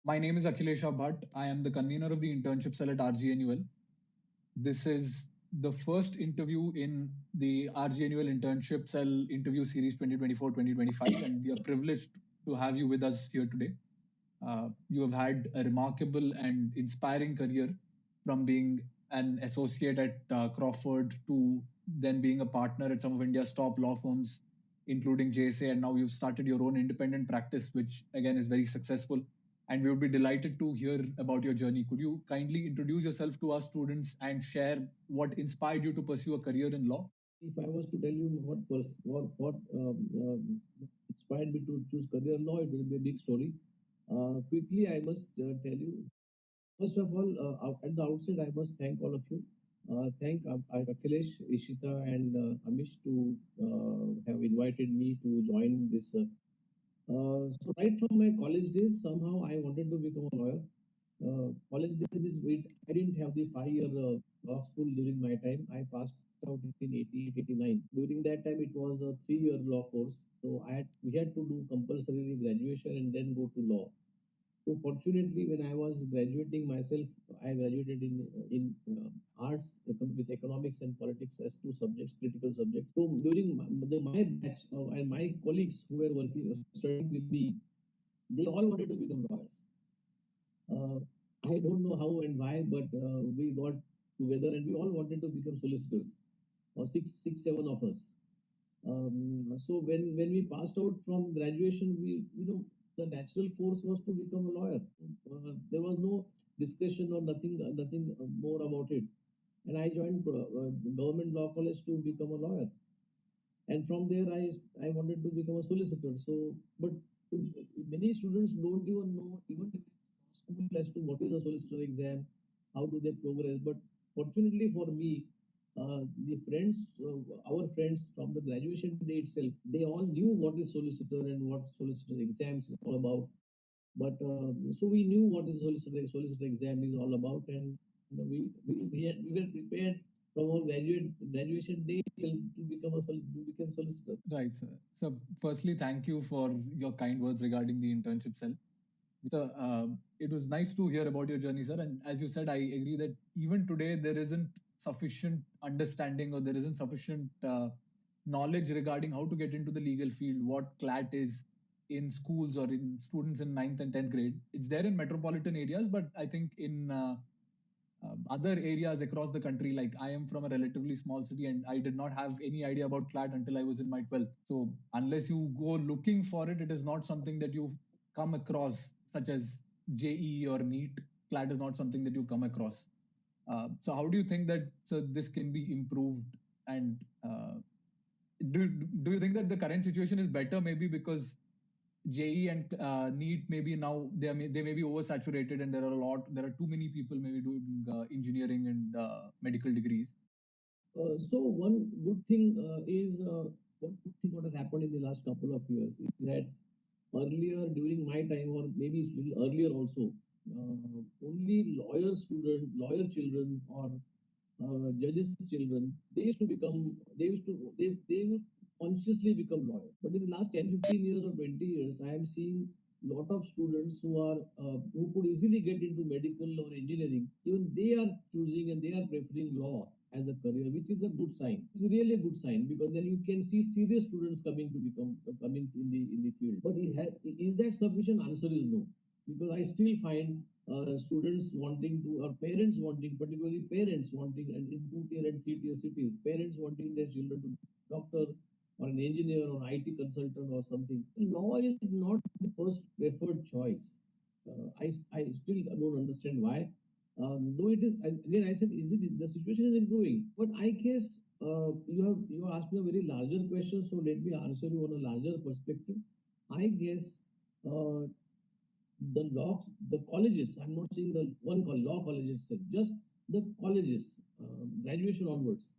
My name is Akhilesh Bhatt. I am the convener of the internship cell at RGNUL. This is the first interview in the RGNUL internship cell interview series 2024-2025, and we are privileged to have you with us here today. You have had a remarkable and inspiring career from being an associate at Crawford to then being a partner at some of India's top law firms, including JSA, and now you've started your own independent practice, which again is very successful. And we would be delighted to hear about your journey. Could you kindly introduce yourself to our students and share what inspired you to pursue a career in law? If I was to tell you what inspired me to choose career law, it will be a big story. Quickly, I must tell you. First of all, at the outset, I must thank all of you. Thank Akhilesh, Ishita, and Amish to have invited me to join this. So right from my college days, somehow I wanted to become a lawyer. College days is I didn't have the 5 year law school during my time. I passed out in 88, 89. During that time, it was a 3 year law course. So we had to do compulsory graduation and then go to law. So fortunately, when I was graduating myself, I graduated in arts with economics and politics as two subjects, critical subjects. So during my batch and my colleagues who were working studying with me, they all wanted to become lawyers. Uh, I don't know how and why, but we got together and we all wanted to become solicitors, or six, seven of us. So when we passed out from graduation, the natural course was to become a lawyer. There was no discussion or nothing more about it. And I joined government law college to become a lawyer. And from there, I wanted to become a solicitor. So, but many students don't even know even school as to what is a solicitor exam, how do they progress. But fortunately for me, our friends from the graduation day itself, they all knew what is solicitor and what solicitor exams is all about. But so we knew what is solicitor exam is all about, and we were prepared from our graduation day to become solicitor. Right, sir. So, firstly, thank you for your kind words regarding the internship cell. So, it was nice to hear about your journey, sir. And as you said, I agree that even today there isn't sufficient understanding or there isn't sufficient knowledge regarding how to get into the legal field, what CLAT is in schools or in students in 9th and 10th grade. It's there in metropolitan areas, but I think in other areas across the country, like I am from a relatively small city and I did not have any idea about CLAT until I was in my 12th. So unless you go looking for it, it is not something that you come across, such as JE or NEET. CLAT is not something that you come across. So how do you think that this can be improved? And do you think that the current situation is better maybe because JE and NEET maybe now they may be oversaturated and there are too many people maybe doing engineering and medical degrees. So one good thing is one good thing what has happened in the last couple of years is that earlier during my time or maybe a little earlier also, only lawyer children or judges children, they would consciously become lawyers. But in the last 10, 15 years or 20 years, I am seeing lot of students who could easily get into medical or engineering. Even they are choosing and they are preferring law as a career, which is a good sign. It's really a good sign because then you can see serious students coming in the field. But is that sufficient? Answer is no, because I still find students wanting to, or parents wanting, particularly parents wanting, and in 2 tier and 3 tier cities, parents wanting their children to be doctor or an engineer or IT consultant or something. Law is not the first preferred choice. I still don't understand why. Though it is, again, I said, is the situation is improving, but I guess you have asked me a very larger question, so let me answer you on a larger perspective. I guess the colleges, I'm not saying the one called law college itself, just the colleges, graduation onwards,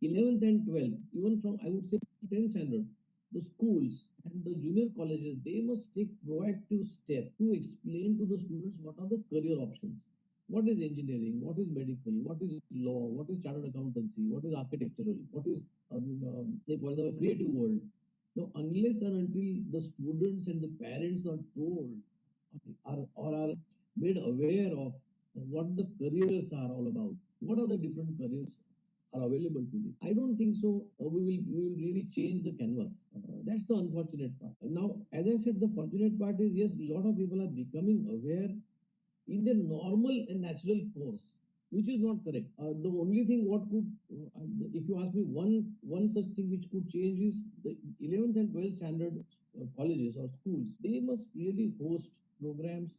11th and 12th, even from, I would say, 10th standard, the schools and the junior colleges, they must take proactive step to explain to the students what are the career options. What is engineering? What is medical? What is law? What is chartered accountancy? What is architectural? What is, say, for example, creative world? Now, unless and until the students and the parents are told are made aware of what the careers are all about. What are the different careers are available today? I don't think so. We will really change the canvas. That's the unfortunate part. Now, as I said, the fortunate part is yes, a lot of people are becoming aware in the normal and natural course, which is not correct. The only thing what could, if you ask me, one such thing which could change is the 11th and 12th standard colleges or schools. They must really host programs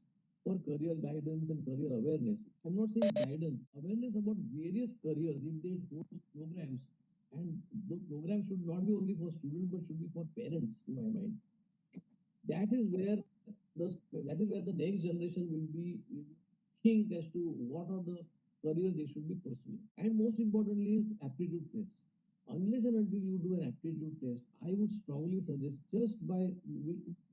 for career guidance and career awareness. I'm not saying guidance, awareness about various careers. If they host programs, and the program should not be only for students but should be for parents, to my mind, that is where the next generation will think as to what are the career they should be pursuing. And most importantly is aptitude test. Unless and until you do an aptitude test, I would strongly suggest just by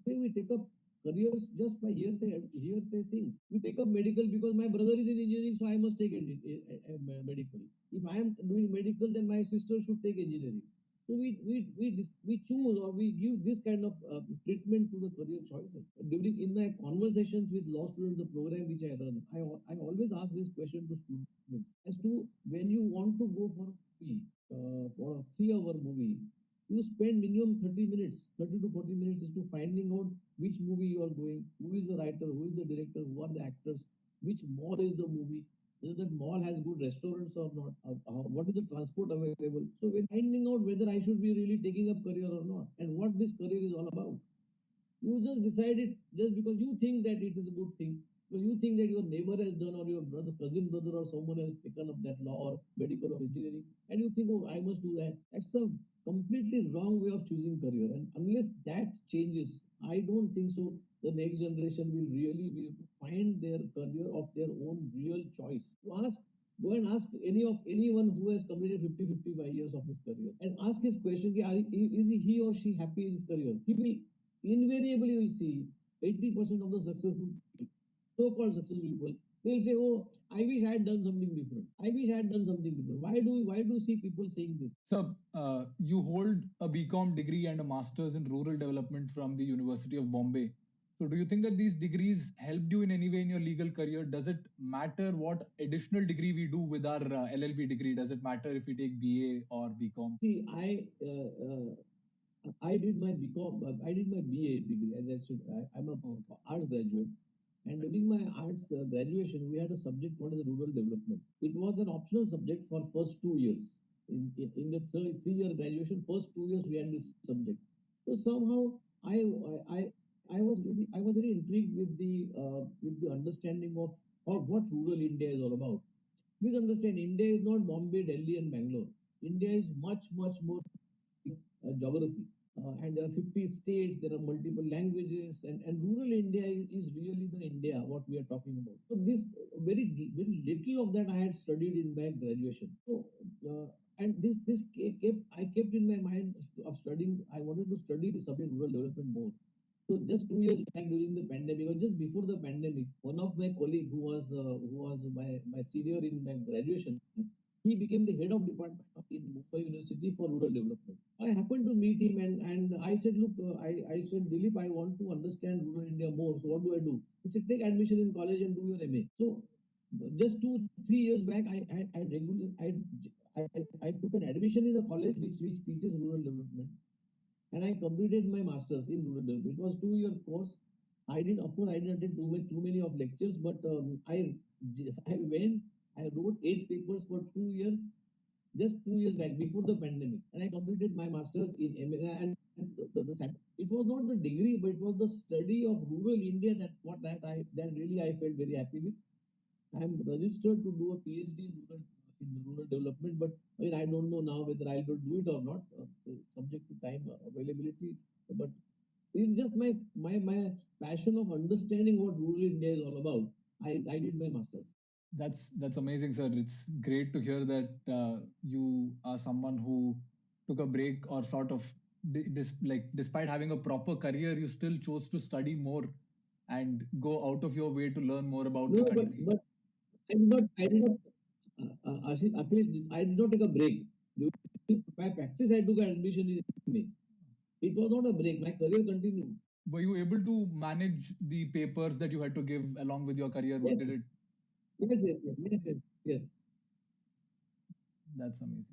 we take up careers just by hearsay things. We take up medical because my brother is in engineering, so I must take medical. If I am doing medical, then my sister should take engineering. So we choose or we give this kind of treatment to the career choices. During in my conversations with law students, the program which I run, I always ask this question to students as to when you want to go for a movie, for a 3 hour movie, you spend minimum 30 minutes, 30 to 40 minutes is to finding out which movie you are going, who is the writer, who is the director, who are the actors, which mall is the movie, whether that mall has good restaurants or not, what is the transport available. So we're finding out whether I should be really taking up career or not, and what this career is all about. You just decide it just because you think that it is a good thing. Because you think that your neighbor has done or your brother, cousin brother or someone has taken up that law or medical or engineering, and you think, oh, I must do that. That's a completely wrong way of choosing career. And unless that changes, I don't think so. The next generation will really be able to find their career of their own real choice. Go and ask anyone who has completed 50, 55 years of his career and ask his question, is he or she happy in his career? He will invariably you will see 80% of the successful people, so-called successful people, they'll say, oh, I wish I had done something different. I wish I had done something different. Why do you see people saying this? So, you hold a BCom degree and a master's in rural development from the University of Bombay. So, do you think that these degrees helped you in any way in your legal career? Does it matter what additional degree we do with our LLB degree? Does it matter if we take BA or BCom? See, I did my BCom, I did my BA degree, as I said, I'm a arts graduate. And during my arts graduation, we had a subject called as rural development. It was an optional subject for first 2 years. In the 3 year graduation, first 2 years we had this subject. So somehow I was very intrigued with the understanding of what rural India is all about. Please understand, India is not Bombay, Delhi, and Bangalore. India is much more geography. And there are 50 states, there are multiple languages, and rural India is really the India, what we are talking about. So this very little of that I had studied in my graduation. So, and I kept in my mind of studying, I wanted to study the subject rural development more. So just 2 years back during the pandemic, or just before the pandemic, one of my colleague who was my senior in my graduation, he became the head of department in Mumbai University for rural development. I happened to meet him and I said, look, I said, Dilip, I want to understand rural India more. So what do I do? He said, take admission in college and do your MA. So just 2, 3 years back, I took an admission in a college which teaches rural development, and I completed my masters in rural development. It was 2 year course. Of course, I didn't attend too many of lectures, but I went, I wrote 8 papers for 2 years, just 2 years back before the pandemic, and I completed my masters in MA. And it was not the degree, but it was the study of rural India that really I felt very happy with. I'm registered to do a PhD in rural development, but I mean, I don't know now whether I'll do it or not, subject to time availability. But it's just my passion of understanding what rural India is all about. I did my masters. That's amazing, sir. It's great to hear that you are someone who took a break or sort of despite having a proper career, you still chose to study more and go out of your way to learn more about No, the country. but I did not. Akhilesh, I did not take a break. During my practice, I took an admission in May. It was not a break. My career continued. Were you able to manage the papers that you had to give along with your career? Yes, Did it? yes, yes, yes, yes, yes, yes. That's amazing.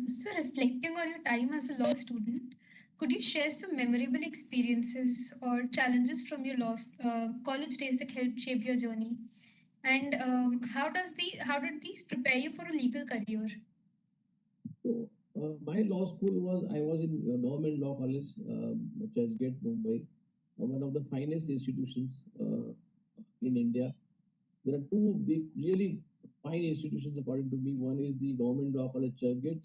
So, reflecting on your time as a law student, could you share some memorable experiences or challenges from your college days that helped shape your journey? And how did these prepare you for a legal career? So, my law school was, I was in Government Law College, Churchgate, Mumbai, one of the finest institutions in India. There are two big, really fine institutions according to me. One is the Government Law College, Churchgate,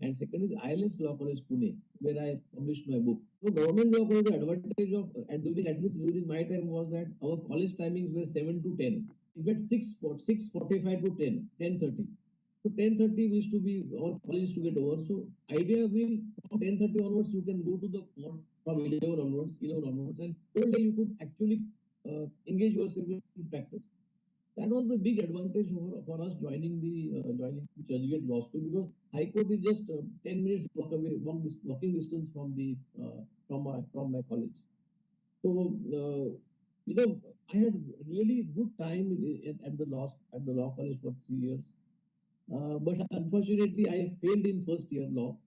and second is ILS Law College, Pune, where I published my book. So, Government Law College, the advantage of, and during, at least during my time, was that our college timings were 7 to 10. We get 6:45 to 10:30. So 10:30 we used to be, our college used to get over. So idea being from 10:30 onwards you can go to the court from 11 onwards, and whole day you could actually engage yourself in practice. That was the big advantage for us joining the Churchgate Law School, because High Court is just 10 minutes walking distance from the from my college. So I had really good time at the law college for 3 years. But unfortunately, I failed in first year law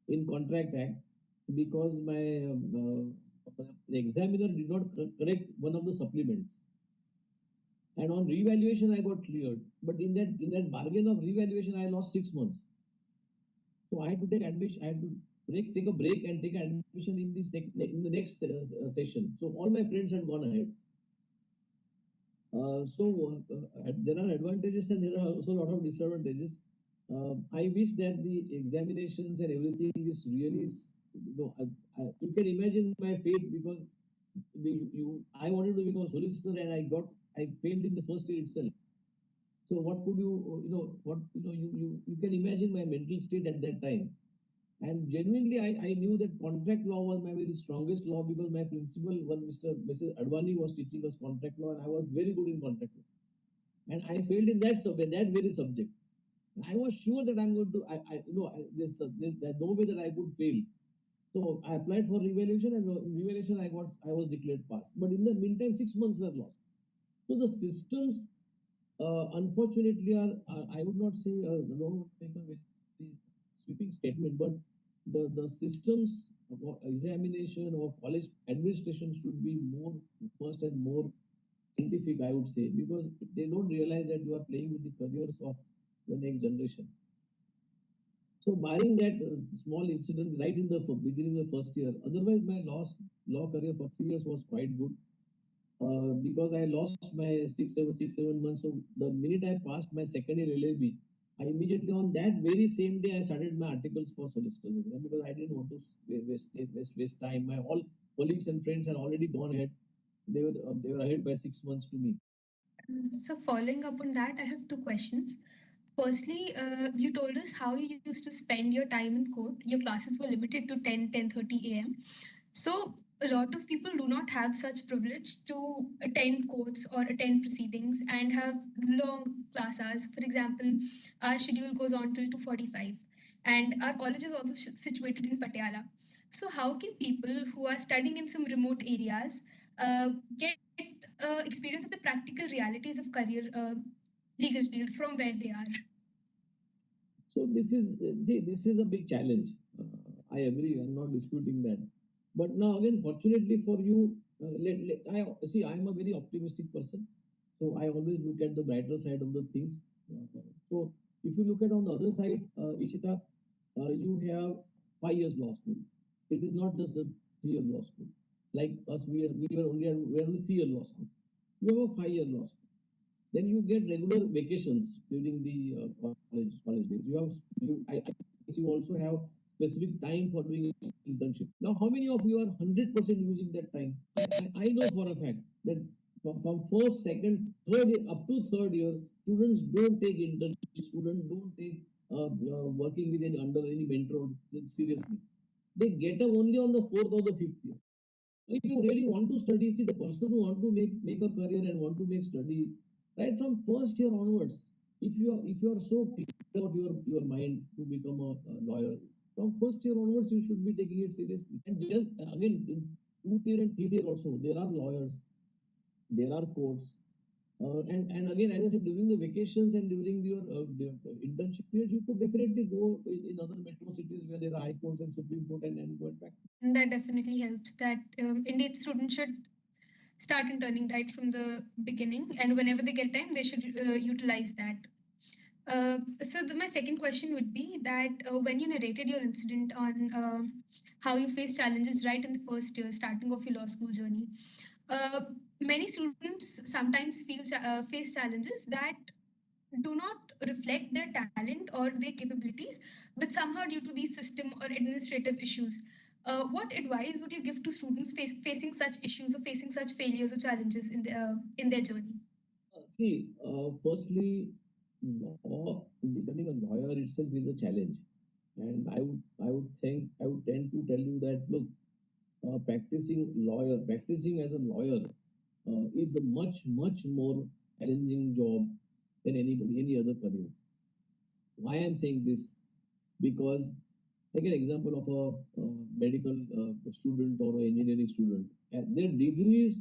in Contract Act because the examiner did not correct one of the supplements. And on revaluation, I got cleared. But in that bargain of revaluation, I lost 6 months. So I had to take admission. I had to take a break and take admission in the next session. So all my friends had gone ahead. There are advantages and there are also a lot of disadvantages. I wish that the examinations and everything is really, you can imagine my fate, because I wanted to become a solicitor and I failed in the first year itself. So what could you can imagine my mental state at that time. And genuinely, I knew that contract law was my very strongest law, because my principal, Mrs. Advani, was teaching us contract law, and I was very good in contract law. And I failed in that very subject. I was sure that I'm going to, there's no way that I could fail. So I applied for revaluation, and revaluation I was declared pass. But in the meantime, 6 months were lost. So the systems, unfortunately, I would not say, don't make a very sweeping statement, but the systems of examination or college administration should be more first and more scientific, I would say, because they don't realize that you are playing with the careers of the next generation. So, barring that small incident right in the beginning of the first year, otherwise my law career for 3 years was quite good. Because I lost my 6 7 months. So the minute I passed my second year LLB, I immediately, on that very same day, I started my articles for solicitors exam, because I didn't want to waste time. My all colleagues and friends had already gone ahead. They were ahead by 6 months to me. So, following up on that, I have two questions. Firstly, you told us how you used to spend your time in court. Your classes were limited to 10:30 a.m. So, a lot of people do not have such privilege to attend courts or attend proceedings and have long class hours. For example, our schedule goes on till 2:45, and our college is also situated in Patiala. So, how can people who are studying in some remote areas get experience of the practical realities of career legal field from where they are? So this is a big challenge. I agree. I'm not disputing that. But now again, fortunately for you, I see. I'm a very optimistic person, so I always look at the brighter side of the things. So if you look at on the other side, Ishita, you have 5 years law school. It is not just a 3 year law school. Like us, we are only 3 year law school. You have a 5 year law school. Then you get regular vacations during the college days. You also have specific time for doing internship. Now, how many of you are 100% using that time? I know for a fact that from first, second, third year, up to third year, students don't take internship. Students don't take working with under any mentor seriously. They get up only on the fourth or the fifth year. If you really want to study, see, the person who want to make a career and want to make study right from first year onwards, if you are so clear about your mind to become a lawyer, from first year onwards you should be taking it seriously. And just again, 2 tier and 3 tier also. There are lawyers, there are courts. And again, as I said, during the vacations and during your internship period, you could definitely go in other metro cities where there are high courts and Supreme Court and go back. That definitely helps. That indeed students should start interning right from the beginning, and whenever they get time, they should utilize that. My second question would be that when you narrated your incident on how you faced challenges right in the first year, starting off your law school journey, many students sometimes face challenges that do not reflect their talent or their capabilities, but somehow due to these system or administrative issues. What advice would you give to students facing such issues or facing such failures or challenges in their journey? Firstly, law, becoming a lawyer itself is a challenge, and I would tend to tell you that look, practicing as a lawyer is a much more challenging job than any other career. Why I'm saying this? Because take an example of a medical student or an engineering student. And their degrees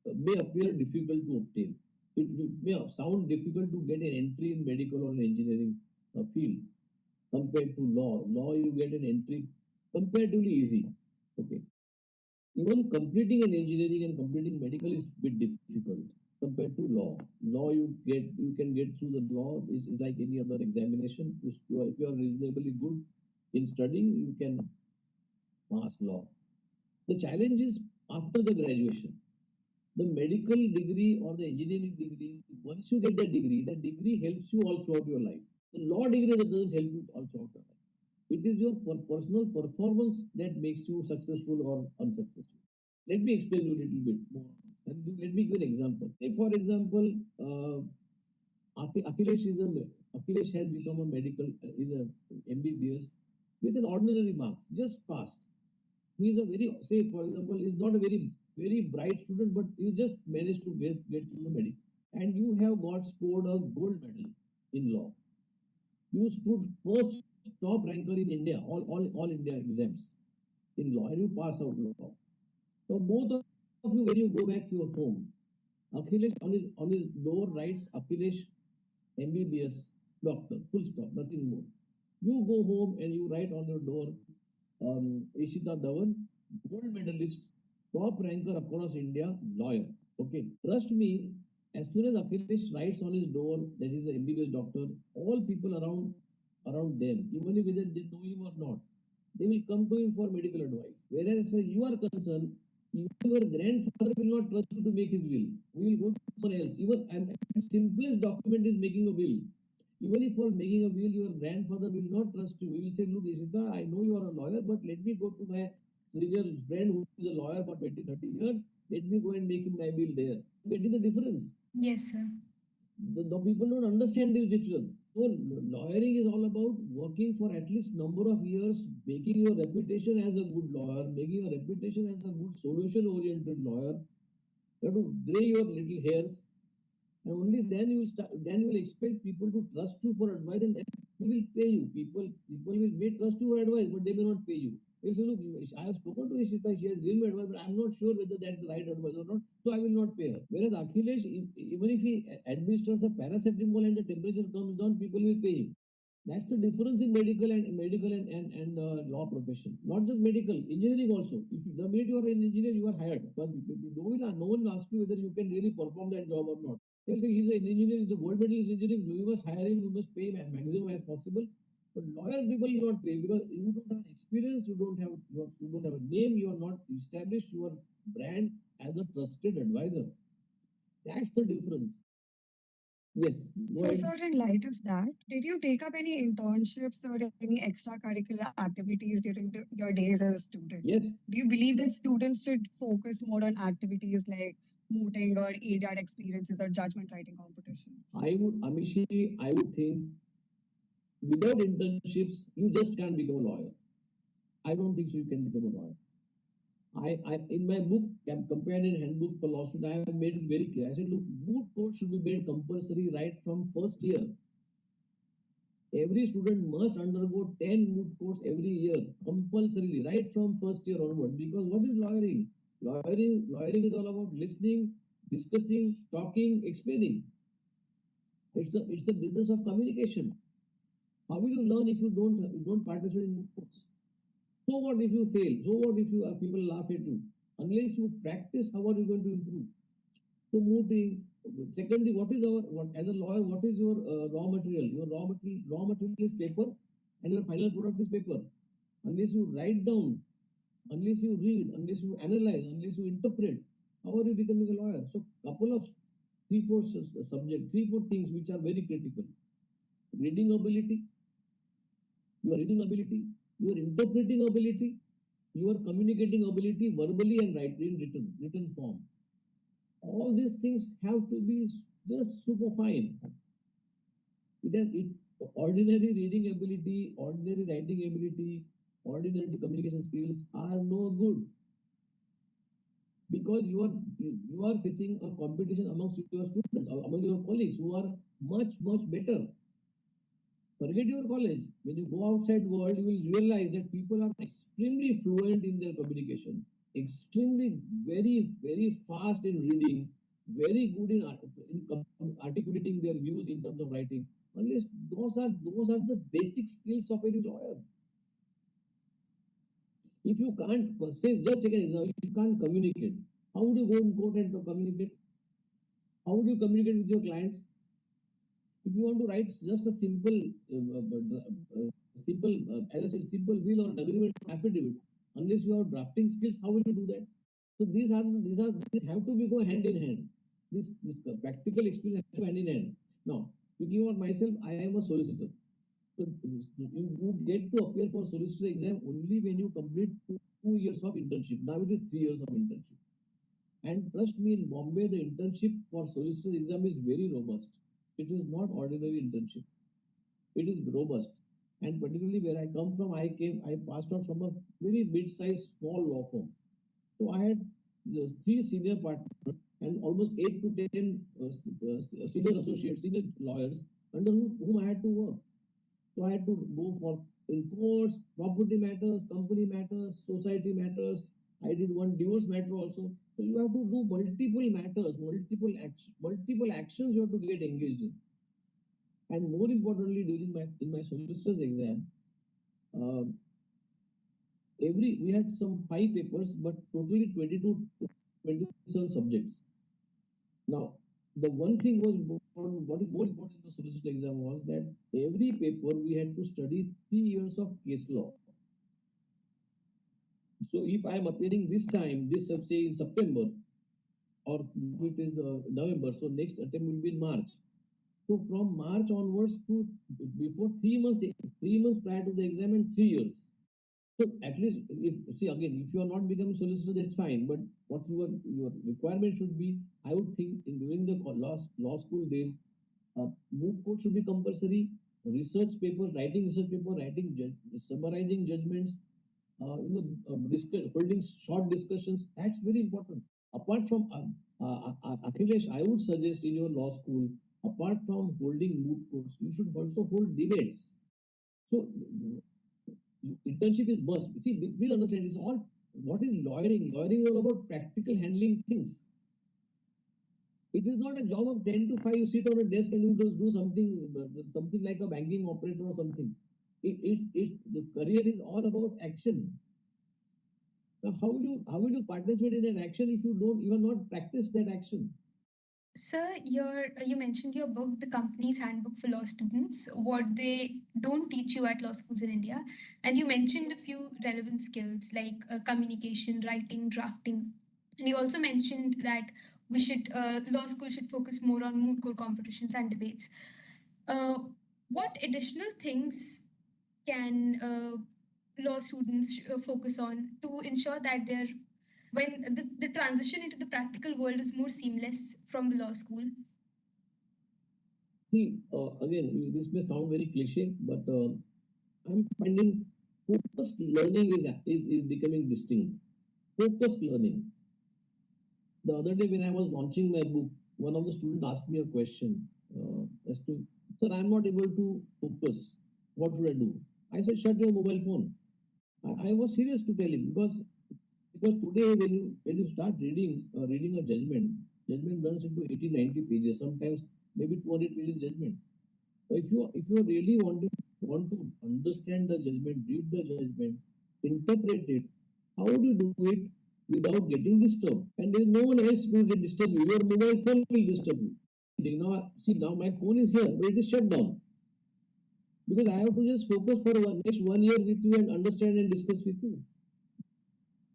may appear difficult to obtain. It may sound difficult to get an entry in medical or an engineering field compared to law. Law, you get an entry comparatively easy. Okay. Even completing an engineering and completing medical is a bit difficult compared to law. Law, you can get through the law is like any other examination. If you are reasonably good in studying, you can pass law. The challenge is after the graduation. The medical degree or the engineering degree, once you get that degree helps you all throughout your life. The law degree that doesn't help you all throughout your life. It is your personal performance that makes you successful or unsuccessful. Let me explain you a little bit more. And let me give an example. Say, for example, Akhilesh Akhilesh has become a is a MBBS with an ordinary marks, just passed. He is a very, say, for example, is not a very bright student, but he just managed to get through the medical. And you have got scored a gold medal in law. You stood first top ranker in India, all India exams in law, and you pass out law. So both of you, when you go back to your home, Akhilesh on his door writes Akhilesh MBBS doctor, full stop, nothing more. You go home and you write on your door, Ishita Dhawan, gold medalist, top ranker across India, lawyer. Okay, trust me, as soon as Akhilesh writes on his door that he's an MBBS doctor, all people around them, even if whether they know him or not, they will come to him for medical advice. Whereas as far as you are concerned, even your grandfather will not trust you to make his will. We will go to someone else. Even and simplest document is making a will. Even if for making a will, your grandfather will not trust you. He will say, look, Ishita, I know you are a lawyer, but let me go to my senior friend who is a lawyer for 20, 30 years. Let me go and make him my will there. Getting the difference? Yes, sir. The people don't understand this difference. So lawyering is all about working for at least number of years, making your reputation as a good lawyer, making your reputation as a good solution-oriented lawyer. You have to gray your little hairs, and only then you will start. Then you will expect people to trust you for advice, and then people will pay you. People may trust you for advice, but they may not pay you. They'll say, look, I have spoken to Ishita, she has given me advice, but I'm not sure whether that's the right advice or not, so I will not pay her. Whereas Akhilesh, even if he administers a paracetamol and the temperature comes down, people will pay him. That's the difference in medical and law profession. Not just medical, engineering also. If the minute you are an engineer, you are hired. But no one will ask you whether you can really perform that job or not. They'll say he's an engineer, he's a gold medalist engineering. You must hire him, you must pay him maximum as possible. But lawyer people will not pay because you don't have experience, you don't have a name, you are not established your brand as a trusted advisor. That's the difference. Yes, go So, ahead. sir, in light of that, did you take up any internships or any extracurricular activities during your days as a student? Yes, Do you believe that students should focus more on activities like mooting or ADAD experiences or judgment writing competitions? I would think without internships, you just can't become a lawyer. I don't think so you can become a lawyer. In my book, companion handbook for law students, I have made it very clear. I said, look, moot court should be made compulsory right from first year. Every student must undergo 10 moot courts every year, compulsorily, right from first year onward. Because what is lawyering? Lawyering is all about listening, discussing, talking, explaining. It's the business of communication. How will you learn if you don't participate in course? So what if you fail? So what if people laugh at you? Unless you practice, how are you going to improve? So moving. Secondly, what as a lawyer? What is your raw material? Your raw material is paper, and your final product is paper. Unless you write down, unless you read, unless you analyze, unless you interpret, how are you becoming a lawyer? So couple of three, four things which are very critical. Reading ability, your interpreting ability, your communicating ability verbally and writing in written form. All these things have to be just super fine. It ordinary reading ability, ordinary writing ability, ordinary communication skills are no good, because you are facing a competition amongst your students, among your colleagues who are much better. Forget your college. When you go outside world, you will realize that people are extremely fluent in their communication, extremely very fast in reading, very good in articulating their views in terms of writing. Unless those are the basic skills of any lawyer. If you can't say, just take an example, if you can't communicate, how would you go in court and communicate? How would you communicate with your clients? If you want to write just a as I said, simple will or agreement affidavit, unless you have drafting skills, how will you do that? So these have to be go hand in hand. This practical experience has to go hand in hand. Now, speaking about myself, I am a solicitor. So you get to appear for solicitor exam only when you complete 2 years of internship. Now it is 3 years of internship. And trust me, in Bombay, the internship for solicitor exam is very robust. It is not ordinary internship. It is robust. And particularly where I come from, I passed out from a very mid-sized small law firm. So I had three senior partners and almost 8 to 10 senior associates, senior lawyers under whom I had to work. So I had to go for in courts, property matters, company matters, society matters. I did one divorce matter also. So you have to do multiple matters, multiple actions you have to get engaged in. And more importantly, during my solicitor's exam, uh, we had some 5 papers, but totally 22 to 27 subjects. Now, the one thing what is more important in the solicitor exam was that every paper we had to study 3 years of case law. So if I am appearing this time, say in September, or it is November, so next attempt will be in March. So from March onwards to before 3 months prior to the exam and 3 years. So at least if you are not becoming solicitor, that's fine. But what your requirement should be, I would think, in during the law school days, moot court should be compulsory. Writing research paper, summarizing judgments, holding short discussions. That's very important. Apart from Akhilesh, I would suggest in your law school, apart from holding moot courts, you should also hold debates. So internship is must. See, please understand, it's all what is lawyering. Lawyering is all about practical handling things. It is not a job of 10 to 5. You sit on a desk and you just do something like a banking operator or something. It's the career is all about action. Now, how will you participate in that action if you are not practice that action? Sir, you mentioned your book, The Company's Handbook for Law Students, what they don't teach you at law schools in India. And you mentioned a few relevant skills like communication, writing, drafting. And you also mentioned that law school should focus more on moot court competitions and debates. Uh, what additional things can law students focus on to ensure that when the transition into the practical world is more seamless from the law school? See, again, this may sound very cliche, but I'm finding focused learning is becoming distinct. Focused learning. The other day when I was launching my book, one of the students asked me a question as to, sir, I'm not able to focus. What should I do? I said, shut your mobile phone. I was serious to tell him, because Because today, when you start reading a judgment runs into 80, 90 pages, sometimes maybe 200 pages judgment. So if you really want to understand the judgment, read the judgment, interpret it, how would you do it without getting disturbed? And there is no one else who will get disturb you. Your mobile phone will disturb you. Now, see, now my phone is here, but it is shut down because I have to just focus for next 1 year with you and understand and discuss with you.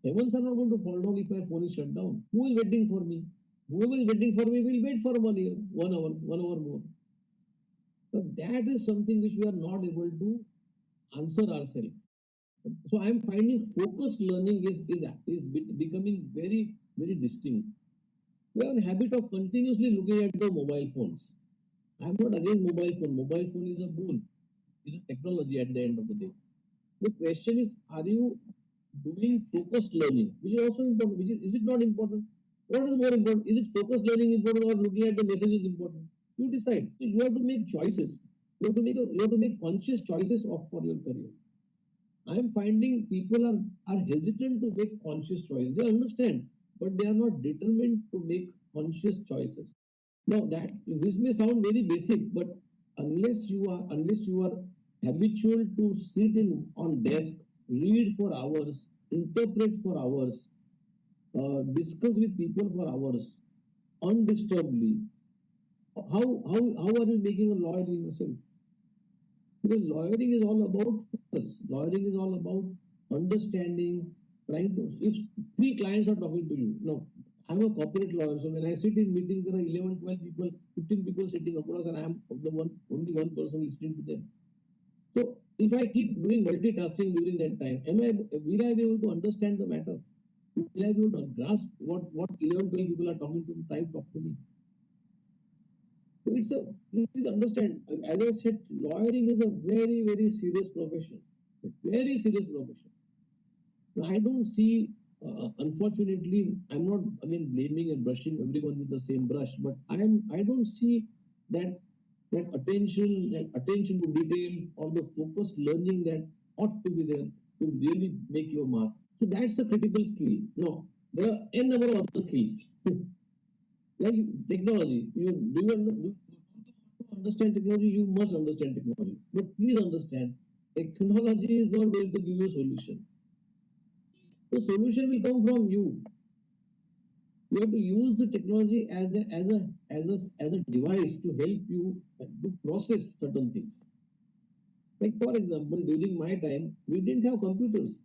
Heavens are not going to fall down if my phone is shut down. Who is waiting for me? Whoever is waiting for me will wait for 1 year, 1 hour, 1 hour more. So that is something which we are not able to answer ourselves. So I am finding focused learning is becoming very, very distinct. We have a habit of continuously looking at the mobile phones. I am not against mobile phone. Mobile phone is a boon. It's a technology at the end of the day. The question are you doing focused learning, which is also important? Is it not important? What is more important? Is it focused learning important or looking at the messages important? You decide. You have to make choices. You have to make conscious choices for your career. I am finding people are hesitant to make conscious choice. They understand, but they are not determined to make conscious choices. Now that this may sound very basic, but unless you are habitual to sit in on desk, read for hours, interpret for hours, discuss with people for hours, undisturbedly, how are you making a lawyer in yourself? Because lawyering is all about focus. Lawyering is all about understanding, trying to. If three clients are talking to you, no, I'm a corporate lawyer, so when I sit in meetings, there are 11, 12 people, 15 people sitting across, and I'm the only one person listening to them. So if I keep doing multitasking during that time, will I be able to understand the matter? Will I be able to grasp what 11, 12 people are talking to me, trying to talk to me? So please understand, as I said, lawyering is a very, very serious profession. A very serious profession. Now, I don't see, unfortunately, I'm not again blaming and brushing everyone with the same brush, but I don't see that attention to detail or the focused learning that ought to be there to really make your mark. So that's a critical skill. No, there are n number of other skills. Like technology, do understand technology, you must understand technology. But please understand, technology is not going to give you a solution. The solution will come from you. You have to use the technology as a device to help you to process certain things. Like for example, during my time, we didn't have computers.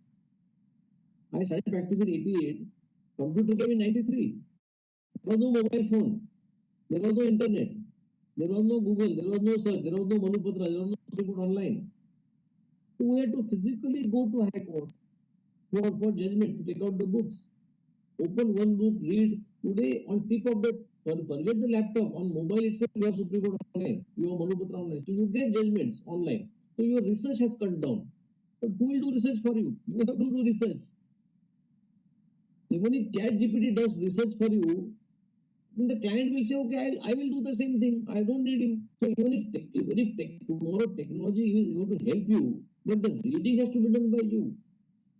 I started practice in '88. Computer came in '93. There was no mobile phone. There was no internet. There was no Google. There was no search. There was no Manupatra. There was no support online. So we had to physically go to High Court for judgment to take out the books. Open one book, read. Today, on tip of the forget the laptop, on mobile itself, you have Supreme Court online, you have Manupatra online. So you get judgments online. So your research has cut down. But who will do research for you? You have to do research. Even if ChatGPT does research for you, then the client will say, okay, I will do the same thing. I don't need him. So even if tomorrow technology is going to help you, but the reading has to be done by you.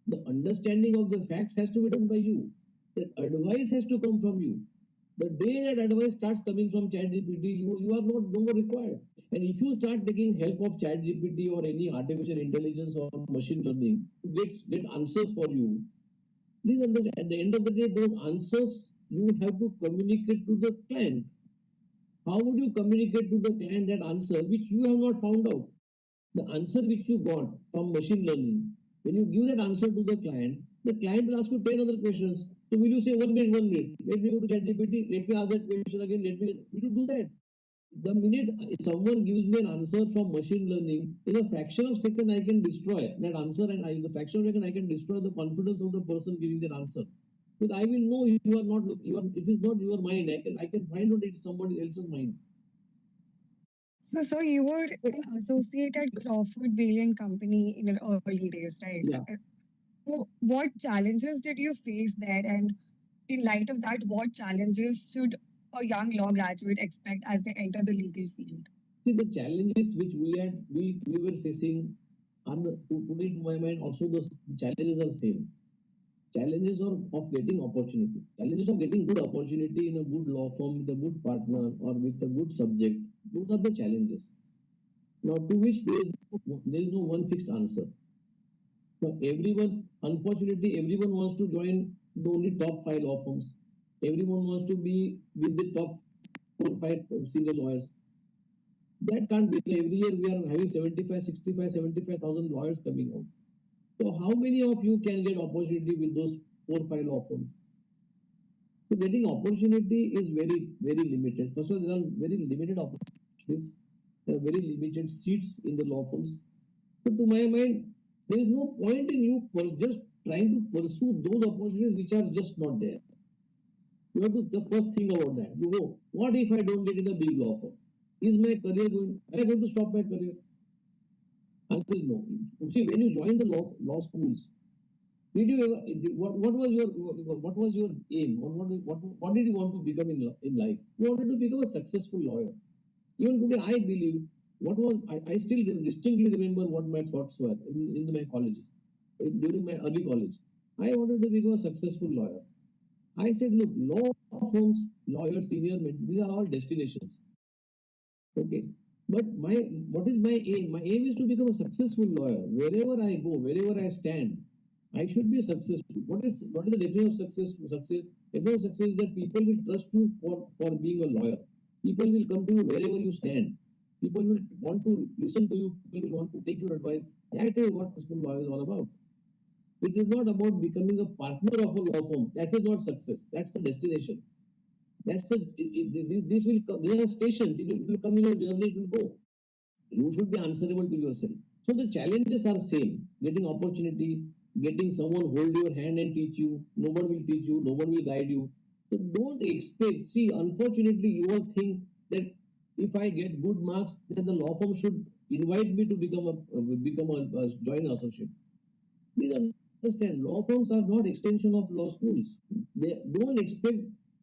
The understanding of the facts has to be done by you. The advice has to come from you. The day that advice starts coming from ChatGPT, you are not no more required. And if you start taking help of ChatGPT or any artificial intelligence or machine learning to get answers for you, please understand, at the end of the day, those answers you have to communicate to the client. How would you communicate to the client that answer which you have not found out? The answer which you got from machine learning, when you give that answer to the client will ask you 10 other questions. So will you say 1 minute, let me go to ChatGPT, let me ask that question again, will you do that? The minute someone gives me an answer from machine learning, in a fraction of a second I can destroy that answer, and in the fraction of a second I can destroy the confidence of the person giving that answer. Because I will know you are not, it is not your mind. I can find out it's somebody else's mind. So you were an associate at Crawford Bailey and Company in your early days, right? Yeah. So what challenges did you face there? And in light of that, what challenges should a young law graduate expect as they enter the legal field? See, the challenges which we were facing are today, to my mind, also the challenges are same. challenges of getting opportunity, challenges of getting good opportunity in a good law firm with a good partner or with a good subject. Those are the challenges. Now, to which there is no one fixed answer. Now, everyone, unfortunately, everyone wants to join the only top five law firms. Everyone wants to be with the top 4 or 5 senior lawyers. That can't be. Every year we are having 75, 65, 75,000 lawyers coming out. So how many of you can get opportunity with those 4 or 5 law firms? So getting opportunity is very, very limited. First of all, there are very limited opportunities. There are very limited seats in the law firms. So to my mind, there is no point in you just trying to pursue those opportunities which are just not there. You have to the first thing about that. You go, what if I don't get in a big law firm? Is my career going? Am I going to stop my career? Answer is no. See, when you join the law schools, did you ever? What was your aim? What did you want to become in life? You wanted to become a successful lawyer. Even today, I believe I still distinctly remember what my thoughts were in my colleges, during my early college. I wanted to become a successful lawyer. I said, look, law firms, lawyers, senior men, these are all destinations. Okay. But what is my aim? My aim is to become a successful lawyer. Wherever I go, wherever I stand, I should be successful. What is the definition of success? Definition of success is that people will trust you for being a lawyer. People will come to you wherever you stand. People will want to listen to you. People will want to take your advice. That is what successful lawyer is all about. It is not about becoming a partner of a law firm. That is not success. That's the destination. That's the this will come. There are stations. It will come in your journey. It will go. You should be answerable to yourself. So the challenges are same. Getting opportunity, getting someone hold your hand and teach you. No one will teach you. No one will guide you. So don't expect. See, unfortunately, you all think that if I get good marks, then the law firm should invite me to become a joint associate. Please understand, law firms are not extension of law schools. They don't expect.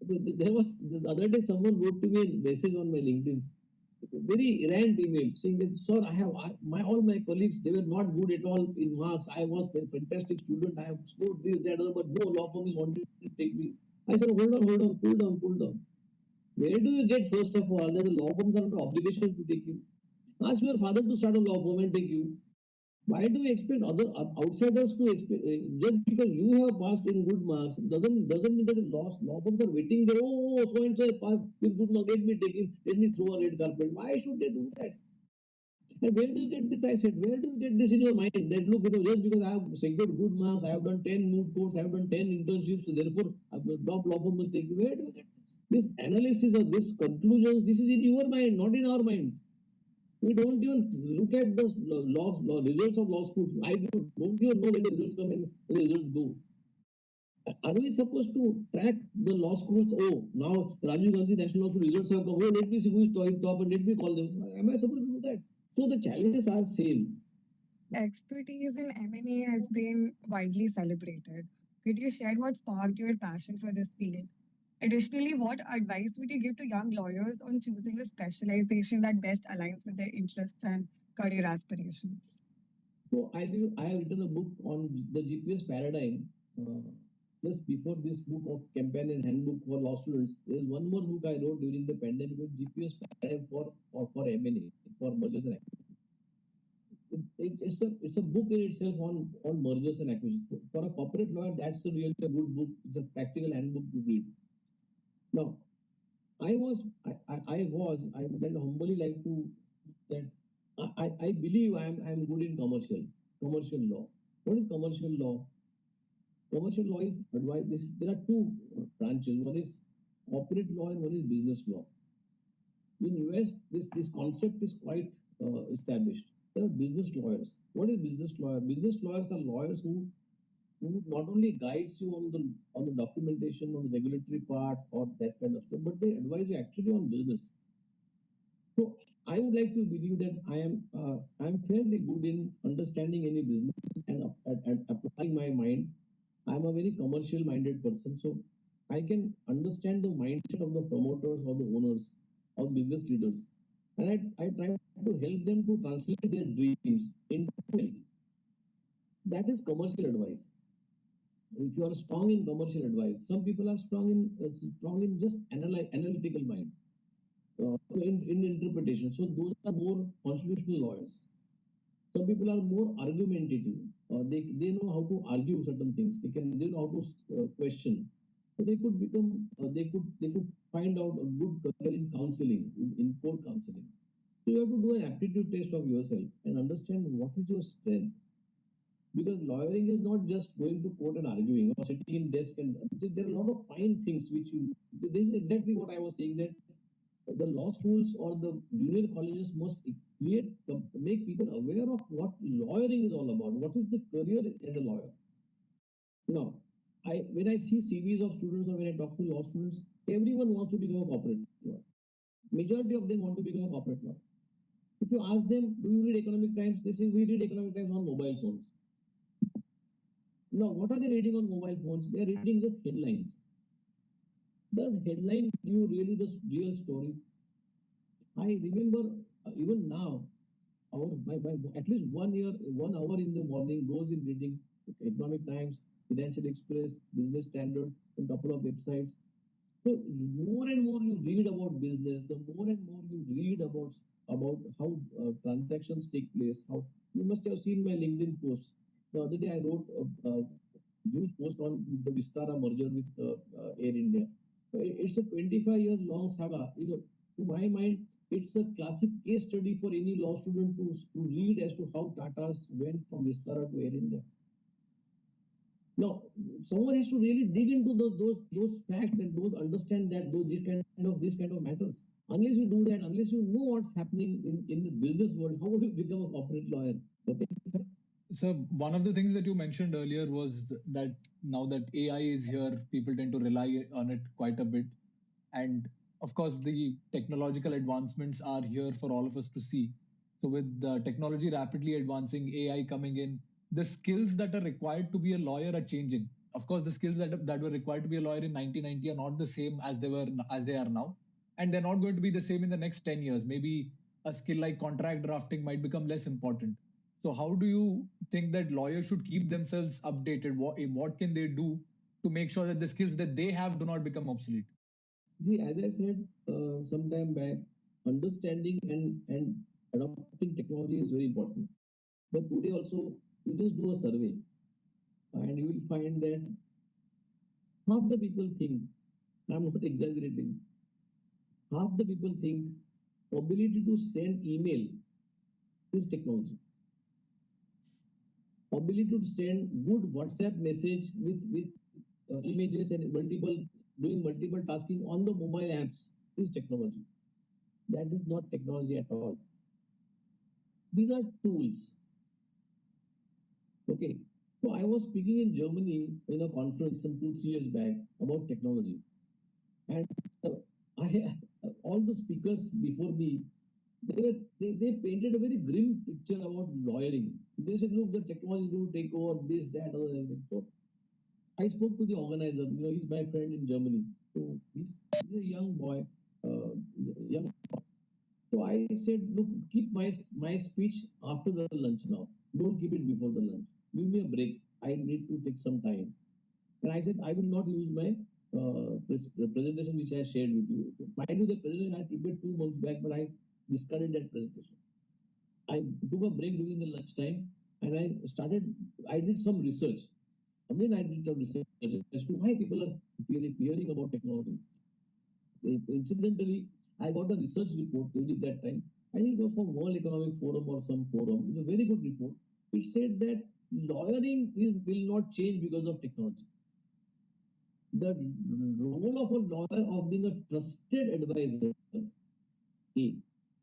There was the other day someone wrote to me a message on my LinkedIn, very errant email saying that, sir, my all my colleagues, they were not good at all in marks. I was a fantastic student. I have scored this, that, other, but no law firm wanted to take me. I said, hold on, cool down. Where do you get first of all that the law firms are under obligation to take you? Ask your father to start a law firm and take you. Why do you expect other outsiders to expect just because you have passed in good marks doesn't mean that the law firms are waiting there? Oh, so and so passed with good marks. Let me take him. Let me throw a red carpet. Why should they do that? And where do you get this? I said, where do you get this in your mind? That look, just because I have secured good marks, I have done 10 moot courts, I have done 10 internships, so therefore the top law firm must take you. Where do you get this? This analysis or this conclusion, this is in your mind, not in our minds. We don't even look at the results of law schools. I don't even know when the results come and when the results go. Are we supposed to track the law schools? Oh, now Rajiv Gandhi National Law School results have come. Oh, let me see who is top and let me call them. Am I supposed to do that? So the challenges are same. Expertise in M&A has been widely celebrated. Could you share what sparked your passion for this field? Additionally, what advice would you give to young lawyers on choosing a specialization that best aligns with their interests and career aspirations? So I have written a book on the GPS paradigm. Just before this book of companion handbook for law students, there is one more book I wrote during the pandemic with GPS paradigm for M&A, for mergers and acquisitions. It's a book in itself on mergers and acquisitions. For a corporate lawyer, that's a really a good book. It's a practical handbook to read. Now, I would humbly like to that I believe I'm good in commercial law. What is commercial law? Commercial law is advice. There are two branches. One is corporate law and one is business law. In US, this concept is quite established. There are business lawyers. What is business lawyer? Business lawyers are lawyers who not only guides you on the documentation, on the regulatory part, or that kind of stuff, but they advise you actually on business. So I would like to believe that I am fairly good in understanding any business and applying my mind. I am a very commercial minded person, so I can understand the mindset of the promoters or the owners or business leaders, and I try to help them to translate their dreams into wealth. That is commercial advice. if you are strong in commercial advice, some people are strong in just analytical mind, in interpretation. So those are more constitutional lawyers. Some people are more argumentative. They know how to argue certain things. They know how to question. So they could become they could find out a good career in counseling, in court counseling. So you have to do an aptitude test of yourself and understand what is your strength. Because lawyering is not just going to court and arguing or sitting in desk, and there are a lot of fine things which you. This is exactly what I was saying, that the law schools or the junior colleges must make people aware of what lawyering is all about. What is the career as a lawyer? Now, when I see CVs of students or when I talk to law students, everyone wants to become a corporate lawyer. Majority of them want to become a corporate lawyer. If you ask them, do you read Economic Times? They say we read Economic Times on mobile phones. Now, what are they reading on mobile phones? They are reading just headlines. Does headline give you really the real story? I remember even now, at least 1 year, 1 hour in the morning goes in reading Economic Times, Financial Express, Business Standard, and a couple of websites. So more and more you read about business, the more and more you read about how transactions take place. How you must have seen my LinkedIn post. The other day I wrote a huge post on the Vistara merger with Air India. It's a 25-year-long saga. To my mind, it's a classic case study for any law student to read as to how Tata's went from Vistara to Air India. Now, someone has to really dig into those facts and those understand that this kind of matters. Unless you do that, unless you know what's happening in the business world, how would you become a corporate lawyer? Okay. So one of the things that you mentioned earlier was that now that AI is here, people tend to rely on it quite a bit. And of course, the technological advancements are here for all of us to see. So with the technology rapidly advancing, AI coming in, the skills that are required to be a lawyer are changing. Of course, the skills that were required to be a lawyer in 1990 are not the same as they are now, and they're not going to be the same in the next 10 years. Maybe a skill like contract drafting might become less important. So how do you think that lawyers should keep themselves updated? What can they do to make sure that the skills that they have do not become obsolete? See, as I said some time back, understanding and adopting technology is very important. But today also, you just do a survey and you will find that half the people think, I'm not exaggerating, half the people think ability to send email is technology. Ability to send good WhatsApp message with images and doing multiple tasking on the mobile apps is technology. That is not technology at all. These are tools. Okay. So I was speaking in Germany in a conference some 2-3 years back about technology, and all the speakers before me, they painted a very grim picture about lawyering. They said, look, the technology is going to take over this, that, other, everything. So I spoke to the organizer. He's my friend in Germany. So he's a young boy, young. So I said, look, keep my speech after the lunch now. Don't keep it before the lunch. Give me a break. I need to take some time. And I said, I will not use my presentation which I shared with you. Mind you, the presentation I prepared 2 months back, but I discarded that presentation. I took a break during the lunchtime and I did some research. And then I did some research as to why people are fearing about technology. Incidentally, I got a research report during that time. I think it was from World Economic Forum or some forum. It's a very good report. It said that lawyering will not change because of technology. The role of a lawyer of being a trusted advisor,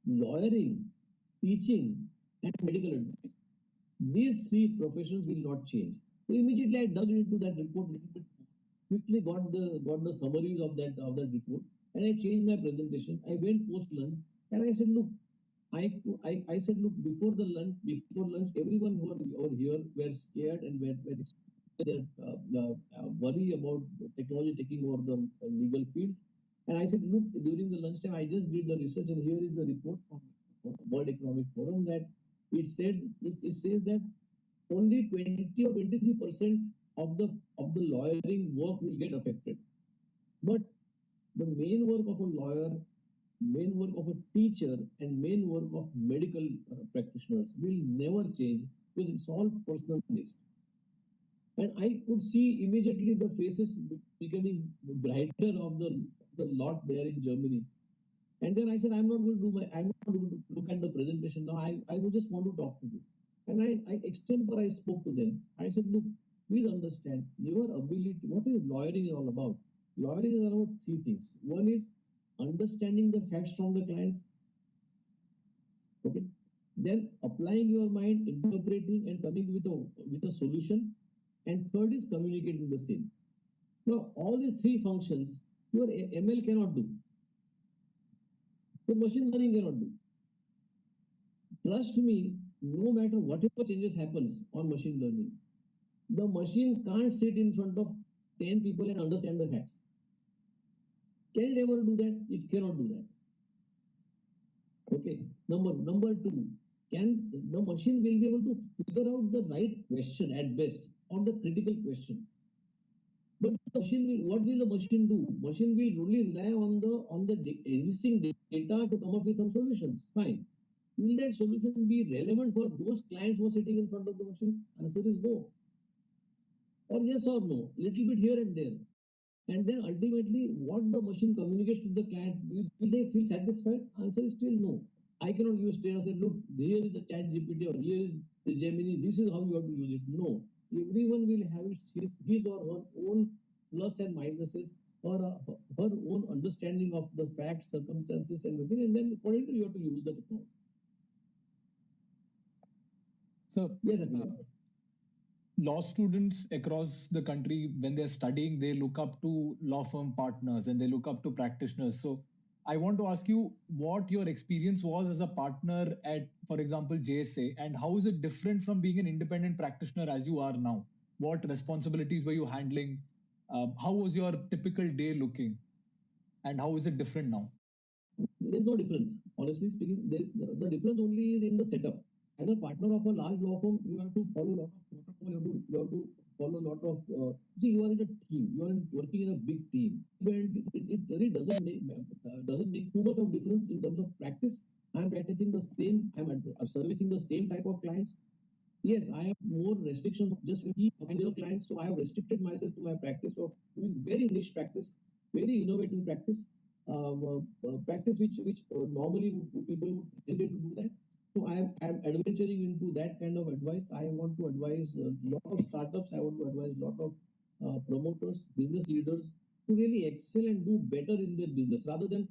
lawyering, teaching, and medical advice. These three professions will not change. So immediately I dug into that report a little bit, quickly got the summaries of that report, and I changed my presentation. I went post lunch and I said, look, I said, look, before lunch, everyone who were here were scared and were worry about technology taking over the legal field. And I said, look, during the lunchtime, I just did the research, and here is the report from World Economic Forum that it says that only 20 or 23% of the lawyering work will get affected. But the main work of a lawyer, main work of a teacher, and main work of medical practitioners will never change because it's all personal based. And I could see immediately the faces becoming brighter of the lot there in Germany. And then I said, I'm not going to look at the presentation now. I would just want to talk to you. And I spoke to them. I said, look, please understand your ability. What is lawyering all about? Lawyering is about three things. One is understanding the facts from the clients. Okay. Then applying your mind, interpreting and coming with a solution. And third is communicating the same. Now, all these three functions, your ML cannot do. Your machine learning cannot do. Trust me, no matter whatever changes happens on machine learning, the machine can't sit in front of 10 people and understand the facts. Can it ever do that? It cannot do that. Okay. Number two, can the machine will be able to figure out the right question at best or the critical question. But the machine will, what will the machine do? Machine will only rely on the existing data to come up with some solutions. Fine. Will that solution be relevant for those clients who are sitting in front of the machine? Answer is no. Or yes or no, little bit here and there. And then ultimately, what the machine communicates to the client, will they feel satisfied? Answer is still no. I cannot use data and say, look, here is the chat GPT or here is the Gemini, this is how you have to use it. No. Everyone will have his or her own plus and minuses or her own understanding of the facts, circumstances, and everything, and then accordingly you have to use the technology. So, yes, law students across the country, when they're studying, they look up to law firm partners and they look up to practitioners. So I want to ask you what your experience was as a partner at, for example, JSA, and how is it different from being an independent practitioner as you are now? What responsibilities were you handling? How was your typical day looking? And how is it different now? There's no difference. Honestly speaking, the difference only is in the setup. As a partner of a large law firm, you have to follow a lot of protocol. You have to follow a lot of. See, you are in a team. You are working in a big team. It really doesn't make too much of difference in terms of practice. I'm practicing the same. I'm servicing the same type of clients. Yes, I have more restrictions of just key clients. So I have restricted myself to my practice of doing very niche practice, very innovative practice, practice which normally people would hesitate to do that. So I'm adventuring into that kind of advice. I want to advise a lot of startups. I want to advise a lot of promoters, business leaders to really excel and do better in their business rather than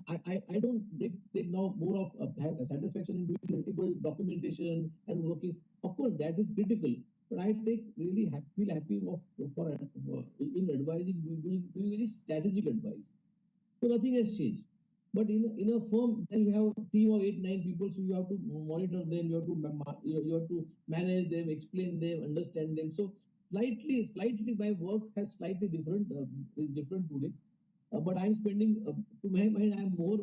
I don't take now more of have a satisfaction in doing multiple documentation and working. Of course, that is critical, but I feel happy for in advising, doing very strategic advice. So nothing has changed. But in a firm, then you have a team of 8, 9 people, so you have to monitor them, you have to manage them, explain them, understand them. So slightly, my work has slightly different is different today. But I'm spending, to my mind, I'm more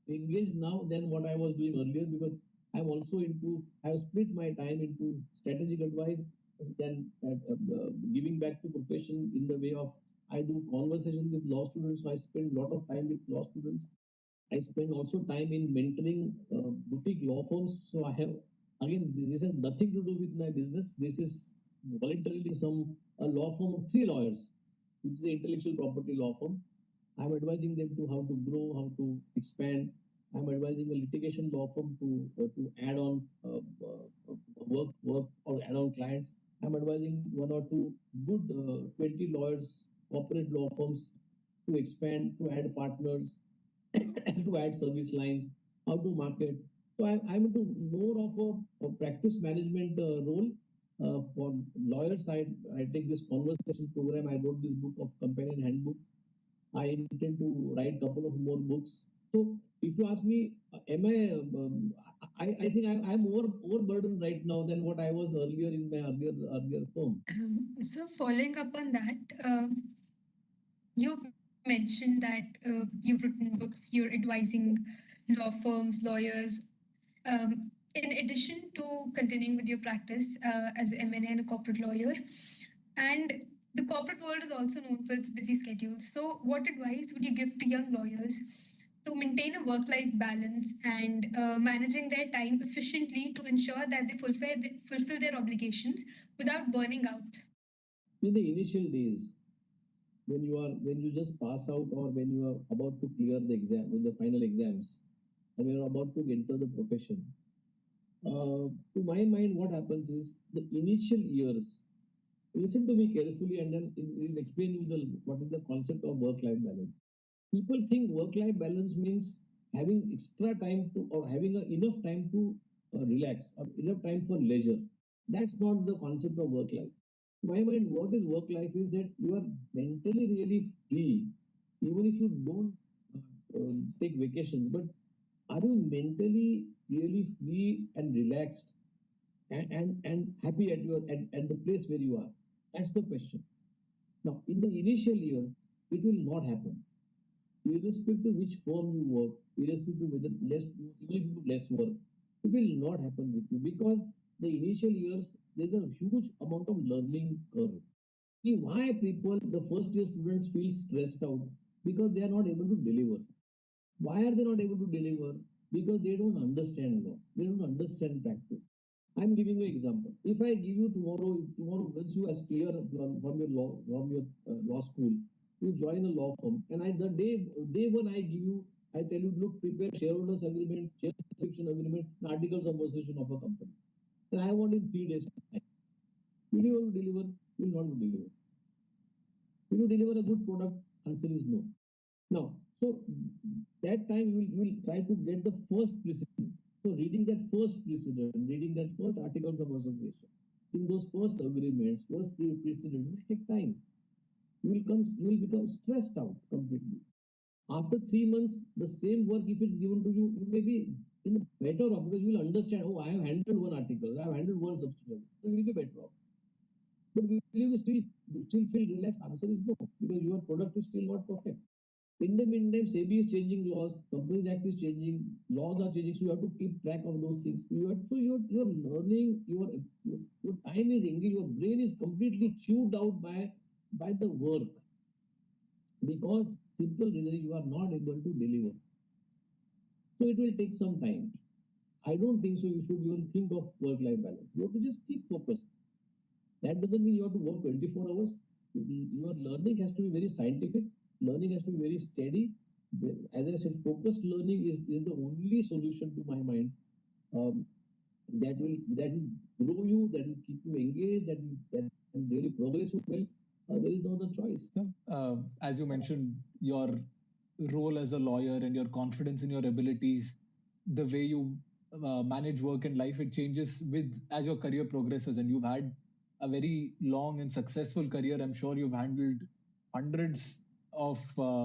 engaged now than what I was doing earlier because I'm also I have split my time into strategic advice, then giving back to profession in the way of I do conversations with law students. So I spend a lot of time with law students. I spend also time in mentoring boutique law firms. So I have, again, this has nothing to do with my business. This is voluntarily a law firm of 3 lawyers, which is an intellectual property law firm. I'm advising them to how to grow, how to expand. I'm advising a litigation law firm to add on work or add on clients. I'm advising 1 or 2 good 20 lawyers, corporate law firms to expand, to add partners, to add service lines, how to market. So I'm into more of a practice management role. For lawyers, I take this conversation program. I wrote this book of companion handbook. I intend to write a couple of more books. So if you ask me, am I think I'm more overburdened right now than what I was earlier in my earlier firm. So following up on that, you mentioned that you've written books, you're advising law firms, lawyers. In addition to continuing with your practice as an M&A and a corporate lawyer, And the corporate world is also known for its busy schedules. So, what advice would you give to young lawyers to maintain a work life balance and managing their time efficiently to ensure that they fulfill their obligations without burning out? In the initial days, when you just pass out or when you are about to clear the exam with the final exams and you're about to enter the profession, to my mind, what happens is the initial years. Listen to me carefully, and then it will explain you what is the concept of work-life balance. People think work-life balance means having extra time to or having enough time to relax or enough time for leisure. That's not the concept of work-life. To my mind, what is work-life is that you are mentally really free, even if you don't take vacations. But are you mentally really free and relaxed and happy at the place where you are? That's the question. Now, in the initial years, it will not happen. Irrespective of which firm you work, irrespective of whether even if you do less work, it will not happen with you because the initial years there's a huge amount of learning curve. See why people, the first year students feel stressed out because they are not able to deliver. Why are they not able to deliver? Because they don't understand law. They don't understand practice. I'm giving you an example. If I give you tomorrow once you are clear from your law school, you join a law firm, and the day one I give you, I tell you, look, prepare shareholders agreement, share subscription agreement, and articles of association of a company. And I want in 3 days. Will you able to deliver? Will not deliver. Will you deliver a good product? Answer is no. Now, so that time you will try to get the first precedent. So reading that first precedent, reading that first articles of association, in those first agreements, first precedent will take time. You will become stressed out completely. After 3 months, the same work, if it's given to you, you may be in better off because you will understand, oh, I have handled one article, I have handled one substitute. So you will be better off. But will you still feel relaxed? Answer is no, because your product is still not perfect. In the meantime, SEBI is changing laws, Companies Act is changing, laws are changing, so you have to keep track of those things. You're learning, your time is engaged, your brain is completely chewed out by the work because simple reason you are not able to deliver. So it will take some time. I don't think so. You should even think of work-life balance. You have to just keep focused. That doesn't mean you have to work 24 hours. Your learning has to be very scientific. Learning has to be very steady. As I said, focused learning is the only solution to my mind um, that will grow you, that will keep you engaged, that will really progress you well. There is no other choice. So, as you mentioned, your role as a lawyer and your confidence in your abilities, the way you manage work and life, it changes with as your career progresses. And you've had a very long and successful career. I'm sure you've handled hundreds of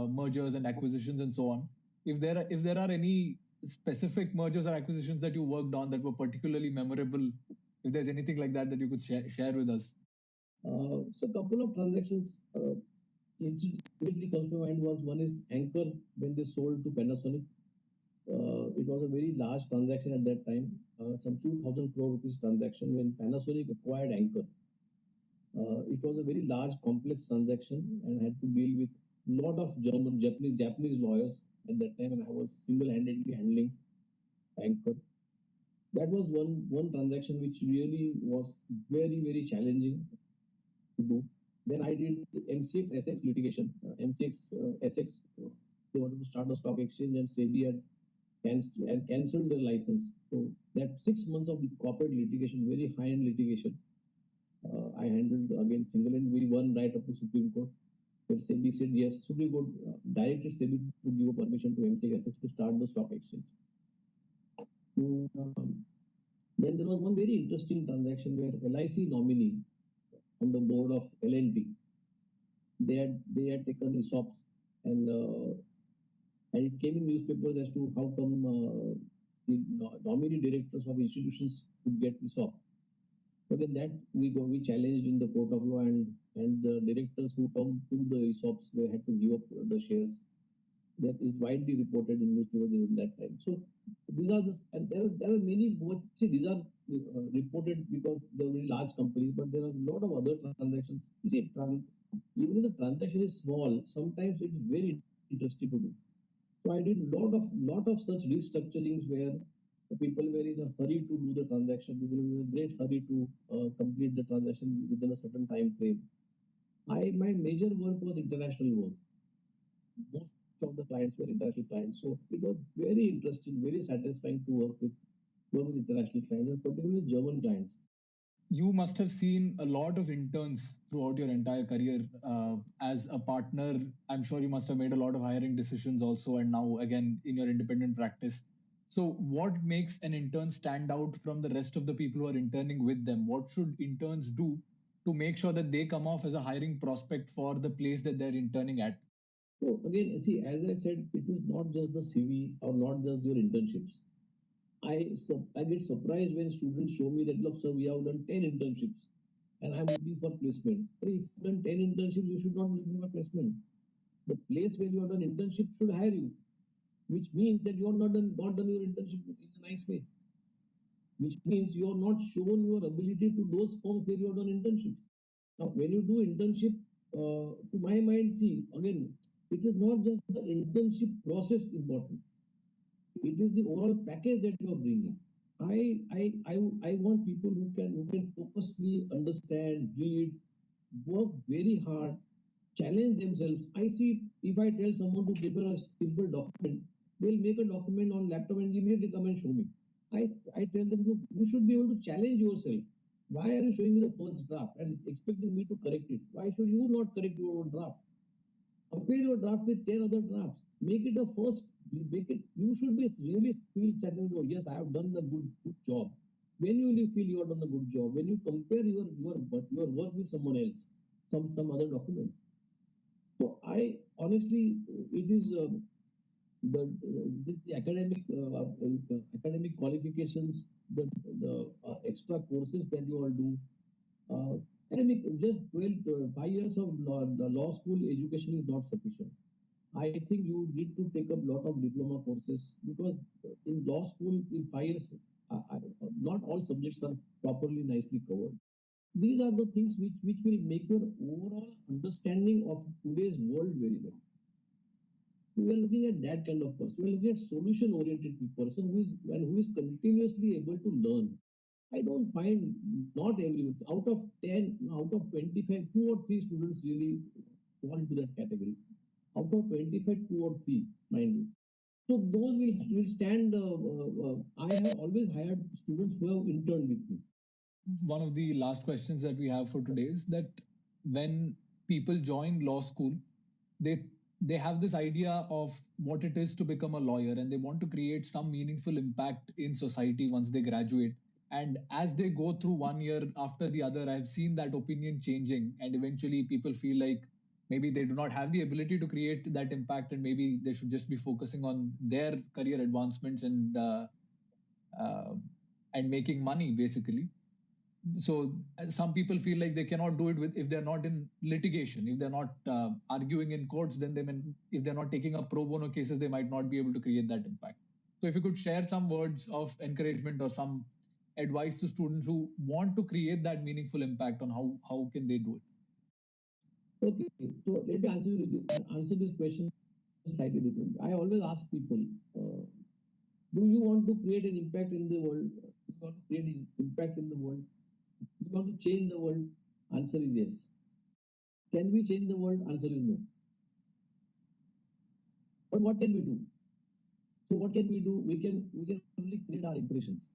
mergers and acquisitions and so on. If there are any specific mergers or acquisitions that you worked on that were particularly memorable, if there's anything like that that you could share with us. So a couple of transactions immediately comes to mind was one is Anchor when they sold to Panasonic. It was a very large transaction at that time, some 2,000 crore rupees transaction when Panasonic acquired Anchor. It was a very large, complex transaction and had to deal with a lot of Japanese lawyers at that time, and I was single-handedly handling Anchor. That was one transaction which really was very challenging to do. Then I did MCX SX litigation. MCX SX, they wanted to start a stock exchange and SEBI had cancelled their license. So that 6 months of corporate litigation, very high-end litigation, I handled again single and we won right up to Supreme Court. Where SEBI said yes, Supreme Court directed SEBI to give a permission to MCX SX to start the stock exchange. Then there was one very interesting transaction where LIC nominee on the board of L&T, they had taken ESOPs and it came in newspapers as to how come the nominee directors of institutions could get ESOP. But in that we challenged in the court of law and the directors who come to the ESOPs they had to give up the shares. that is widely reported in newspapers during that time. So these are the, and there are many more. See, these are reported because they're very large companies, but there are a lot of other transactions. You see, even if the transaction is small, sometimes it's very interesting to do. So I did lot of such restructurings where the people were in a hurry to do the transaction. People were in a great hurry to complete the transaction within a certain time frame. My major work was international work. Most of the clients were international clients, so it was very interesting, very satisfying to work with international clients, and particularly German clients. You must have seen a lot of interns throughout your entire career as a partner. I'm sure you must have made a lot of hiring decisions also, and now again in your independent practice. So, what makes an intern stand out from the rest of the people who are interning with them? What should interns do to make sure that they come off as a hiring prospect for the place that they're interning at? So again, see, as I said, it is not just the CV or not just your internships. I get surprised when students show me that, look, sir, we have done 10 internships and I'm looking for placement. If you've done 10 internships, you should not be looking for placement. The place where you have done internship should hire you, which means that you have not done your internship in a nice way, which means you have not shown your ability to those firms where you have done internship. Now, when you do internship, to my mind, see, again, it is not just the internship process important. It is the overall package that you are bringing. I want people who can focusedly understand, read, work very hard, challenge themselves. I see if I tell someone to prepare a simple document, they'll make a document on laptop and immediately come and show me. I tell them you should be able to challenge yourself. Why are you showing me the first draft and expecting me to correct it? Why should you not correct your own draft? Compare your draft with 10 other drafts. Make it a first, make it, you should be really feel certain, oh, yes, I have done the good job. When will you feel you have done a good job? When you compare your work with someone else, some other document. So I honestly, it is the academic qualifications, the extra courses that you all do, academic, just 12, 5 years of the law school education is not sufficient. I think you need to take up a lot of diploma courses because in law school, in 5 years, not all subjects are properly nicely covered. These are the things which will make your overall understanding of today's world very well. We are looking at that kind of person. We are looking at solution-oriented person who is continuously able to learn. I don't find not everyone out of 10, out of 25, two or three students really fall into that category. Out of 25, two or three, mind you. So those will stand. I have always hired students who have interned with me. One of the last questions that we have for today is that when people join law school, they they have this idea of what it is to become a lawyer, and they want to create some meaningful impact in society once they graduate. And as they go through one year after the other, I've seen that opinion changing, and eventually people feel like maybe they do not have the ability to create that impact, and maybe they should just be focusing on their career advancements uh, and making money basically. So some people feel like they cannot do it with if they're not in litigation, if they're not arguing in courts, then if they're not taking up pro bono cases, they might not be able to create that impact. So if you could share some words of encouragement or some advice to students who want to create that meaningful impact on how can they do it. Okay, so let me answer this question slightly different. I always ask people, do you want to create an impact in the world? Do you want to create an impact in the world? Do you want to change the world? Answer is yes. Can we change the world? Answer is no. But what can we do? So what can we do? We can only create our impressions.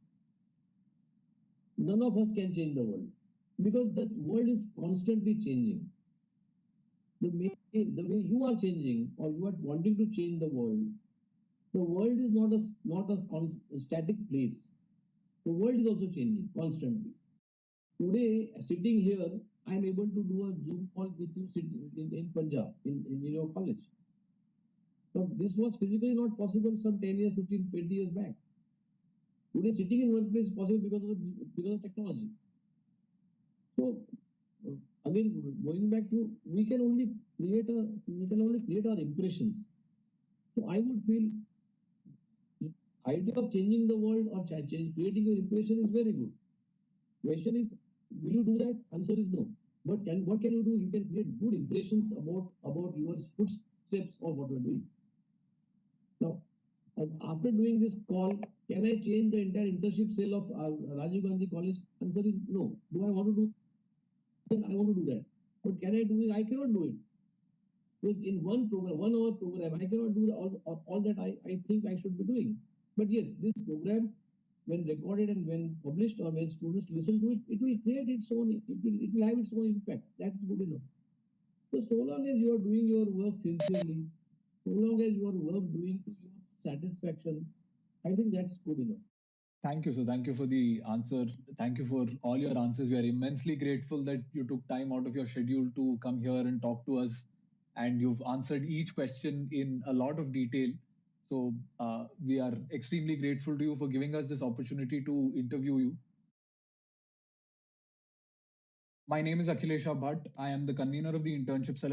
None of us can change the world because the world is constantly changing. The way you are changing or you are wanting to change the world is not a static place. The world is also changing constantly. Today, sitting here, I am able to do a Zoom call with you sitting in Punjab, in your college. But this was physically not possible some 10 years, 15, 20 years back. Today, sitting in one place is possible because of technology. So, again, going back to we can only create our impressions. So I would feel idea of changing the world or creating your impression is very good. Question is, will you do that? Answer is no. But what can you do? You can create good impressions about your footsteps or what you are doing. Now, after doing this call, can I change the entire internship cell of Rajiv Gandhi College? Answer is no. Do I want to do that? I want to do that. But can I do it? I cannot do it. Because in one program, 1 hour program, I cannot do all that I think I should be doing. But yes, this program, when recorded and when published or when students listen to it, it will create its own, it will have its own impact. That's good enough. So long as you are doing your work sincerely, so long as you are work doing to your satisfaction, I think that's good enough. Thank you. So thank you for the answer. Thank you for all your answers. We are immensely grateful that you took time out of your schedule to come here and talk to us. And you've answered each question in a lot of detail. So we are extremely grateful to you for giving us this opportunity to interview you. My name is Akhilesha Bhatt. I am the convener of the internship cell